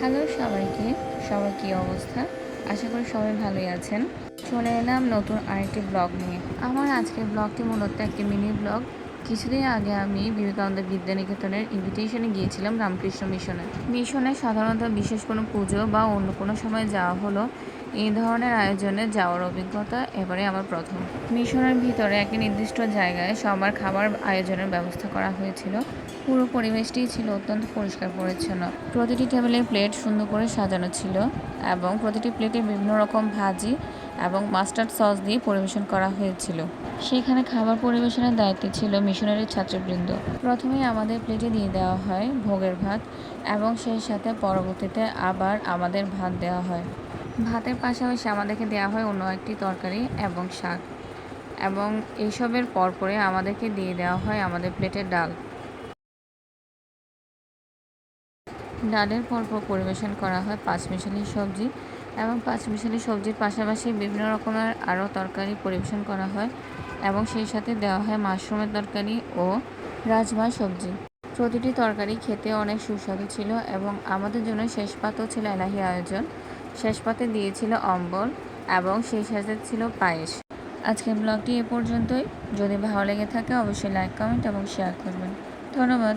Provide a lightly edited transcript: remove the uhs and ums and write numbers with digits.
Hello সবাইকে, সবার কী অবস্থা? আশা করি সবাই ভালোই আছেন। চলে এলাম নতুন আরেকটি ব্লগ নিয়ে। আমার আজকের ব্লগটি মূলত একটি মিনি ব্লগ। কিছুদিন আগে আমি বিবেকানন্দ বিদ্যানিকেতনের ইনভিটেশনে গিয়েছিলাম রামকৃষ্ণ মিশনে। মিশনে সাধারণত বিশেষ কোনো পুজো বা অন্য কোনো সময় যাওয়া হলো, এই ধরনের আয়োজনে যাওয়ার অভিজ্ঞতা এবারে আমার প্রথম। মিশনের ভিতরে একটি নির্দিষ্ট জায়গায় সবার খাবার আয়োজনের ব্যবস্থা করা হয়েছিল। পুরো পরিবেশটি ছিল অত্যন্ত পরিষ্কার পরিচ্ছন্ন। প্রতিটি টেবিলের প্লেট সুন্দর করে সাজানো ছিল এবং প্রতিটি প্লেটে বিভিন্ন রকম ভাজি এবং মাস্টার্ড সস দিয়ে পরিবেশন করা হয়েছিল। সেখানে খাবার পরিবেশনের দায়িত্বে ছিল মিশনারি ছাত্রবৃন্দ। প্রথমেই আমাদের প্লেটে দিয়ে দেওয়া হয় ভোগের ভাত এবং সেই সাথে পরবর্তীতে আবার আমাদের ভাত দেওয়া হয়। ভাতের পাশাপাশি আমাদেরকে দেওয়া হয় অন্য একটি তরকারি এবং শাক, এবং এইসবের পরপরে আমাদেরকে দিয়ে দেওয়া হয় আমাদের প্লেটে ডাল। ডালের পরপর পরিবেশন করা হয় পাঁচমিশালি সবজি, এবং পাঁচমিশালি সবজির পাশাপাশি বিভিন্ন রকমের আরও তরকারি পরিবেশন করা হয়, এবং সেই সাথে দেওয়া হয় মাশরুমের তরকারি ও রাজমা সবজি। প্রতিটি তরকারি খেতে অনেক সুস্বাদু ছিল, এবং আমাদের জন্য শেষ পাতেও ছিল এলাহি আয়োজন। শেষ পাতে দিয়েছিল অম্বল এবং সেই সাথে ছিল পায়েস। আজকের ব্লগটি এ পর্যন্তই। যদি ভালো লেগে থাকে অবশ্যই লাইক, কমেন্ট এবং শেয়ার করবেন। ধন্যবাদ।